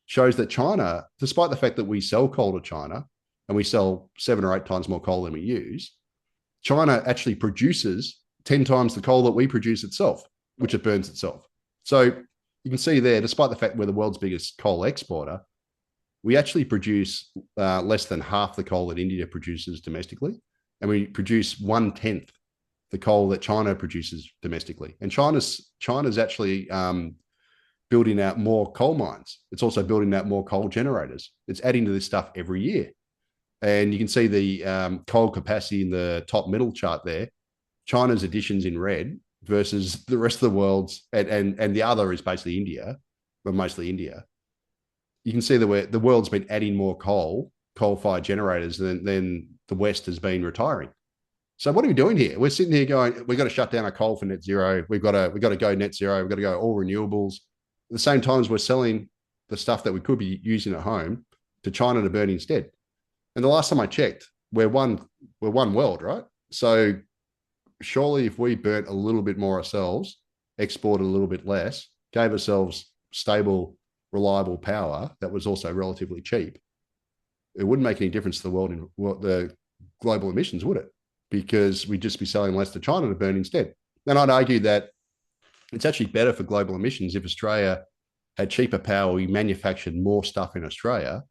S2: shows that China, despite the fact that we sell coal to China and we sell 7 or 8 times more coal than we use, China actually produces 10 times the coal that we produce itself, which it burns itself. So you can see there, despite the fact we're the world's biggest coal exporter, we actually produce less than half the coal that India produces domestically, and we produce 1/10 the coal that China produces domestically. And China's actually building out more coal mines. It's also building out more coal generators. It's adding to this stuff every year. And you can see the coal capacity in the top middle chart there. China's additions in red versus the rest of the world's, and the other is basically India, but mostly India. You can see that the world's been adding more coal-fired generators than the West has been retiring. So what are we doing here? We're sitting here going, we've got to shut down our coal for net zero. We've got to go net zero. We've got to go all renewables. At the same time as we're selling the stuff that we could be using at home to China to burn instead. And the last time I checked, we're one world, right? So surely if we burnt a little bit more ourselves, exported a little bit less, gave ourselves stable, reliable power that was also relatively cheap, it wouldn't make any difference to the world in the global emissions, would it? Because we'd just be selling less to China to burn instead. And I'd argue that it's actually better for global emissions if Australia had cheaper power, we manufactured more stuff in Australia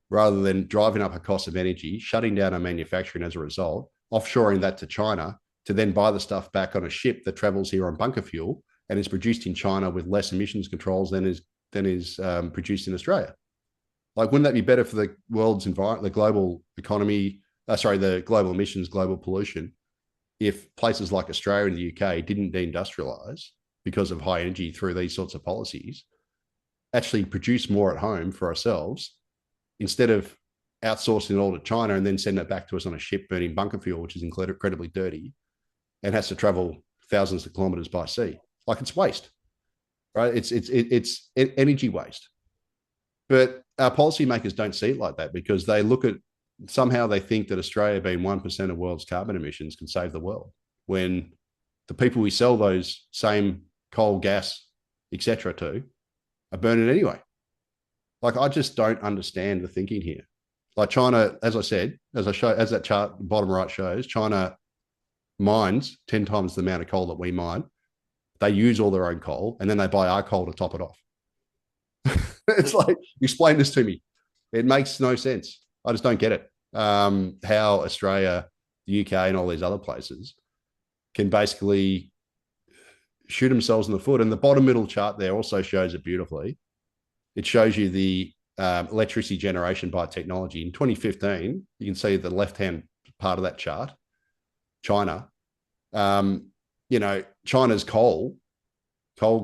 S2: rather than driving up a cost of energy, shutting down our manufacturing as a result, offshoring that to China to then buy the stuff back on a ship that travels here on bunker fuel and is produced in China with less emissions controls than is produced in Australia. Like, wouldn't that be better for the world's environment, the global economy, the global emissions, global pollution, if places like Australia and the UK didn't deindustrialize because of high energy through these sorts of policies, actually produce more at home for ourselves instead of outsourcing it all to China and then send it back to us on a ship burning bunker fuel, which is incredibly dirty and has to travel thousands of kilometers by sea. Like, it's waste, right? It's energy waste. But our policymakers don't see it like that because they look at, somehow they think that Australia being 1% of the world's carbon emissions can save the world, when the people we sell those same coal, gas, etc. to are burning anyway. Like, I just don't understand the thinking here. Like, China, as I said, as that chart bottom right shows, China mines 10 times the amount of coal that we mine. They use all their own coal and then they buy our coal to top it off. It's like, explain this to me. It makes no sense. I just don't get it. How Australia, the UK, and all these other places can basically shoot themselves in the foot. And the bottom middle chart there also shows it beautifully. It shows you the electricity generation by technology. In 2015, you can see the left-hand part of that chart, China. China's coal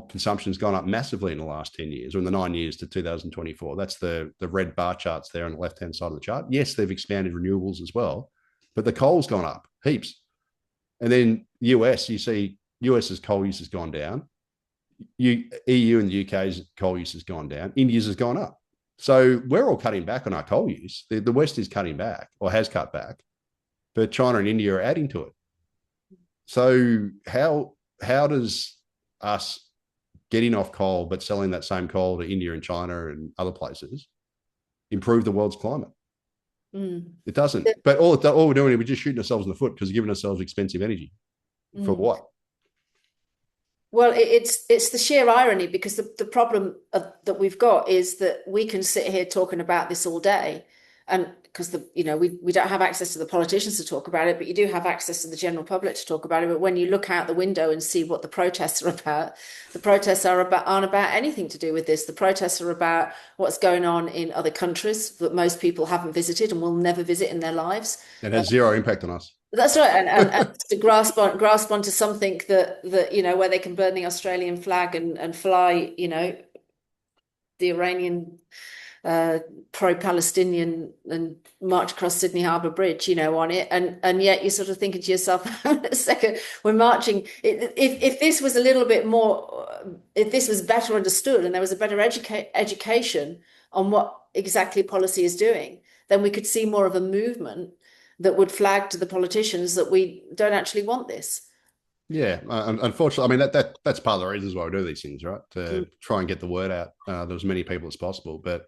S2: consumption has gone up massively in the last 10 years, or in the 9 years to 2024. That's the red bar charts there on the left-hand side of the chart. Yes, they've expanded renewables as well, but the coal's gone up heaps. And then US, you see US's coal use has gone down. EU and the UK's coal use has gone down. India's has gone up. So we're all cutting back on our coal use. The West is cutting back, or has cut back, but China and India are adding to it. So how does us getting off coal but selling that same coal to India and China and other places improve the world's climate? It doesn't. But all we're doing is we're just shooting ourselves in the foot because we're giving ourselves expensive energy. For what?
S1: Well, it's the sheer irony, because the problem that we've got is that we can sit here talking about this all day, and because we don't have access to the politicians to talk about it, but you do have access to the general public to talk about it. But when you look out the window and see what the protests are about, the protests aren't about anything to do with this. The protests are about what's going on in other countries that most people haven't visited and will never visit in their lives.
S2: It has zero impact on us.
S1: That's right, and to grasp onto something that where they can burn the Australian flag and fly the Iranian pro-Palestinian and march across Sydney Harbour Bridge on it, and yet you're sort of thinking to yourself, a second, we're marching. If this was a little bit more, if this was better understood and there was a better education on what exactly policy is doing, then we could see more of a movement that would flag to the politicians that we don't actually want this.
S2: Yeah, unfortunately, I mean that's part of the reasons why we do these things, right? To
S1: Mm.
S2: try and get the word out to as many people as possible. But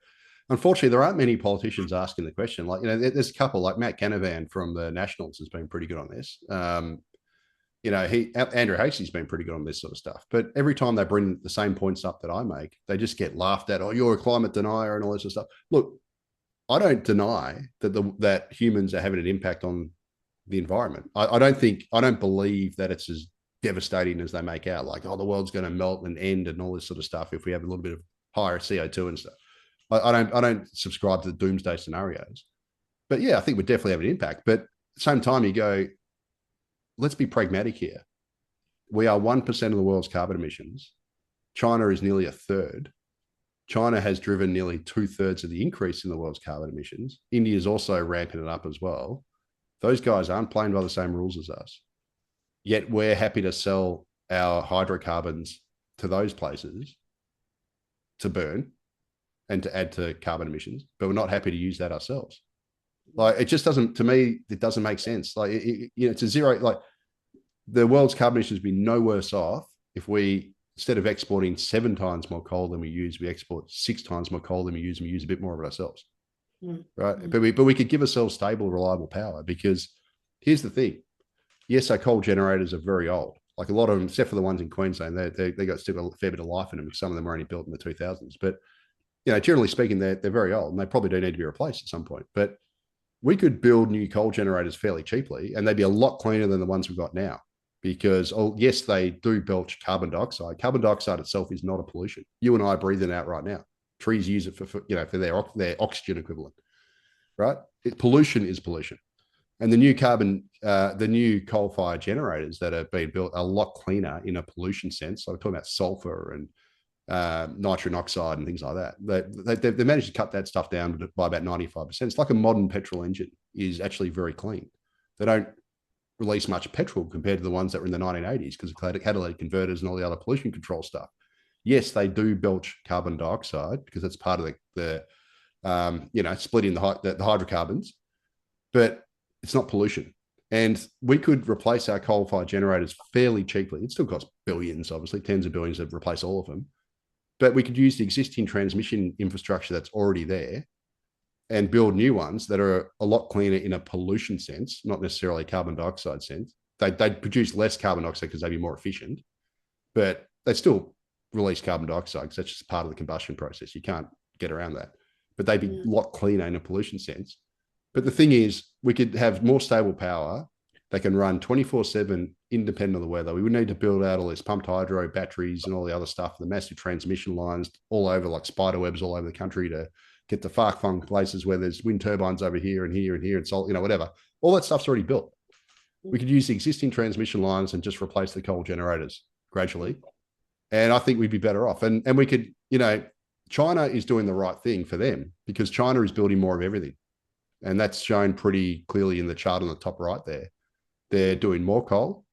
S2: unfortunately, there aren't many politicians asking the question. Like, there's a couple, like Matt Canavan from the Nationals has been pretty good on this. Andrew Hasey's been pretty good on this sort of stuff. But every time they bring the same points up that I make, they just get laughed at. Oh, you're a climate denier and all this sort of stuff. Look, I don't deny that humans are having an impact on the environment. I don't believe that it's as devastating as they make out. Like, oh, the world's going to melt and end and all this sort of stuff if we have a little bit of higher CO2 and stuff. I don't subscribe to the doomsday scenarios. But yeah, I think we definitely have an impact. But at the same time, you go, let's be pragmatic here. We are 1% of the world's carbon emissions. China is nearly a third. China has driven nearly 2/3 of the increase in the world's carbon emissions. India is also ramping it up as well. Those guys aren't playing by the same rules as us. Yet we're happy to sell our hydrocarbons to those places to burn and to add to carbon emissions, but we're not happy to use that ourselves. Like, it just doesn't, to me, it doesn't make sense. Like, it's a zero. Like, the world's carbon emissions would be no worse off if we, instead of exporting 7 times more coal than we use, we export 6 times more coal than we use, and we use a bit more of it ourselves.
S1: Mm.
S2: Right.
S1: Mm.
S2: But we could give ourselves stable, reliable power, because here's the thing. Yes, our coal generators are very old. Like, a lot of them, except for the ones in Queensland, they got still got a fair bit of life in them. Some of them were only built in the 2000s. But, generally speaking, they're very old and they probably do need to be replaced at some point. But we could build new coal generators fairly cheaply, and they'd be a lot cleaner than the ones we've got now. Because, oh, yes, they do belch carbon dioxide. Carbon dioxide itself is not a pollution. You and I breathe it out right now. Trees use it for their oxygen equivalent, right? Pollution is pollution. And the new coal-fired generators that are being built are a lot cleaner in a pollution sense. So we're talking about sulfur and nitrogen oxide and things like that. They've managed to cut that stuff down by about 95%. It's like a modern petrol engine is actually very clean. They don't release much petrol compared to the ones that were in the 1980s because of catalytic converters and all the other pollution control stuff. Yes, they do belch carbon dioxide because it's part of the splitting the hydrocarbons, but it's not pollution. And we could replace our coal-fired generators fairly cheaply. It still costs billions, obviously, tens of billions to replace all of them. But we could use the existing transmission infrastructure that's already there and build new ones that are a lot cleaner in a pollution sense, not necessarily a carbon dioxide sense. They'd produce less carbon dioxide because they'd be more efficient, but they still release carbon dioxide because that's just part of the combustion process. You can't get around that. But they'd be a lot cleaner in a pollution sense. But the thing is, we could have more stable power that can run 24/7 independent of the weather. We would need to build out all this pumped hydro batteries and all the other stuff, the massive transmission lines all over, like spider webs all over the country, to get to far-flung places where there's wind turbines over here and here and here and salt, whatever. All that stuff's already built. We could use the existing transmission lines and just replace the coal generators gradually. And I think we'd be better off. And we could, China is doing the right thing for them because China is building more of everything. And that's shown pretty clearly in the chart on the top right there. They're doing more coal.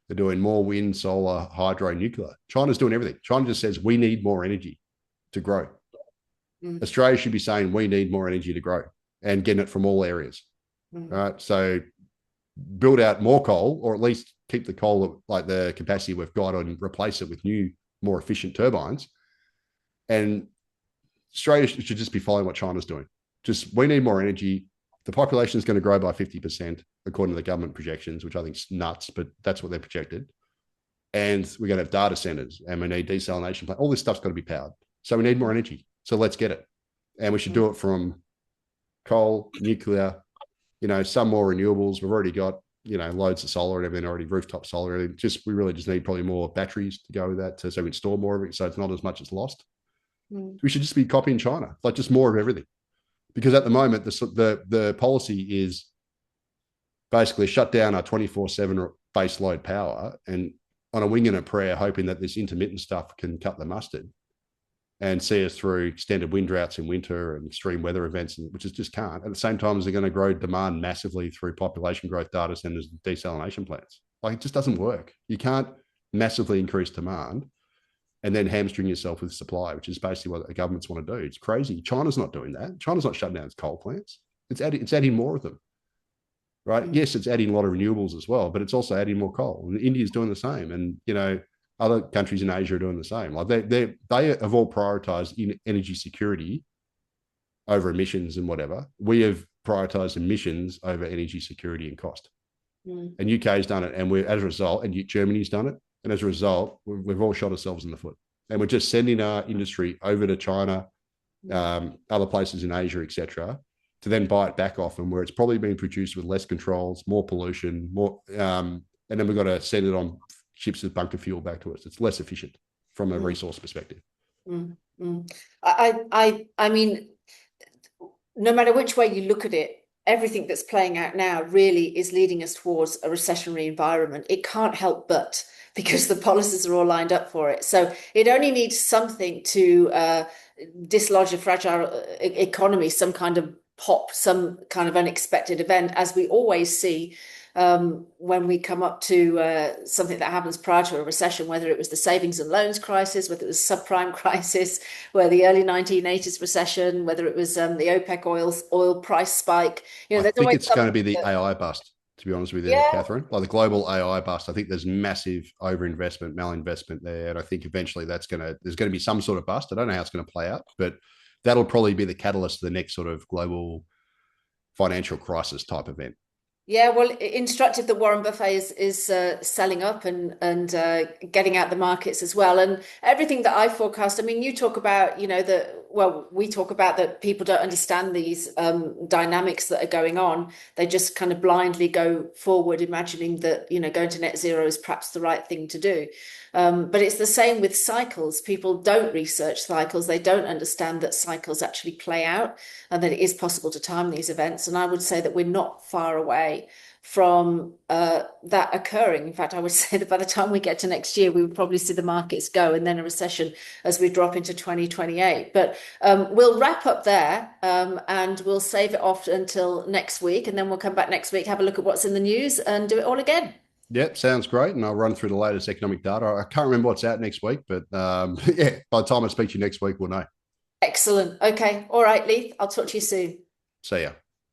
S2: They're doing more wind, solar, hydro, nuclear. China's doing everything. China just says we need more energy to grow. Mm. Australia should be saying we need more energy to grow and getting it from all areas. Mm. Right. So build out more coal, or at least keep the coal like the capacity we've got and replace it with new, more efficient turbines. And Australia should just be following what China's doing. Just, we need more energy. The population is going to grow by 50%, according to the government projections, which I think is nuts, but that's what they're projected. And we're going to have data centers, and we need desalination plants. All this stuff's got to be powered. So we need more energy. So let's get it. And we should do it from coal, nuclear, some more renewables. We've already got, loads of solar and everything already, rooftop solar. We really just need probably more batteries to go with that, so we can store more of it, so it's not as much as lost. We should just be copying China, like just more of everything. Because at the moment, the policy is basically shut down our 24/7 base load power and on a wing and a prayer, hoping that this intermittent stuff can cut the mustard and see us through extended wind droughts in winter and extreme weather events, which is just can't. At the same time as they're going to grow demand massively through population growth, data centers, and desalination plants. Like, it just doesn't work. You can't massively increase demand and then hamstring yourself with supply, which is basically what the governments want to do. It's crazy. China's not doing that. China's not shutting down its coal plants. It's adding more of them. right?
S1: Mm,
S2: Yes, it's adding a lot of renewables as well, but it's also adding more coal. And India's doing the same, and other countries in Asia are doing the same. Like they have all prioritized energy security over emissions and whatever. We have prioritized emissions over energy security and cost.
S1: mm,
S2: And UK's done it, and we're as a result, and Germany's done it, and as a result, we've all shot ourselves in the foot, and we're just sending our industry over to China,
S1: mm,
S2: other places in Asia, etc., to then buy it back off them, where it's probably being produced with less controls, more pollution, more, and then we've got to send it on ships with bunker fuel back to us. It's less efficient from a
S1: mm,
S2: resource perspective.
S1: mm, mm. I mean, no matter which way you look at it, everything that's playing out now really is leading us towards a recessionary environment. It can't help but because the policies are all lined up for it. So it only needs something to dislodge a fragile economy, some kind of pop, some kind of unexpected event, as we always see when we come up to something that happens prior to a recession, whether it was the savings and loans crisis, whether it was subprime crisis, where the early 1980s recession, whether it was the OPEC oil price spike.
S2: I
S1: There's
S2: think
S1: always
S2: it's going to
S1: something
S2: be the
S1: that,
S2: AI bust, to be honest with you,
S1: yeah,
S2: Catherine. Like the global AI bust. I think there's massive overinvestment, malinvestment there. And I think eventually there's going to be some sort of bust. I don't know how it's going to play out, but that'll probably be the catalyst to the next sort of global financial crisis type event.
S1: yeah, well, instructive that Warren Buffett is selling up and getting out the markets as well, and everything that I forecast. I mean, you talk about, we talk about that people don't understand these dynamics that are going on. They just kind of blindly go forward, imagining that going to net zero is perhaps the right thing to do. But it's the same with cycles. People don't research cycles. They don't understand that cycles actually play out and that it is possible to time these events. And I would say that we're not far away from that occurring. In fact, I would say that by the time we get to next year, we would probably see the markets go and then a recession as we drop into 2028. But we'll wrap up there and we'll save it off until next week. And then we'll come back next week, have a look at what's in the news and do it all again.
S2: Yep, sounds great. And I'll run through the latest economic data. I can't remember what's out next week, but yeah, by the time I speak to you next week, we'll know.
S1: Excellent. Okay. All right, Leith. I'll talk to you soon.
S2: See ya.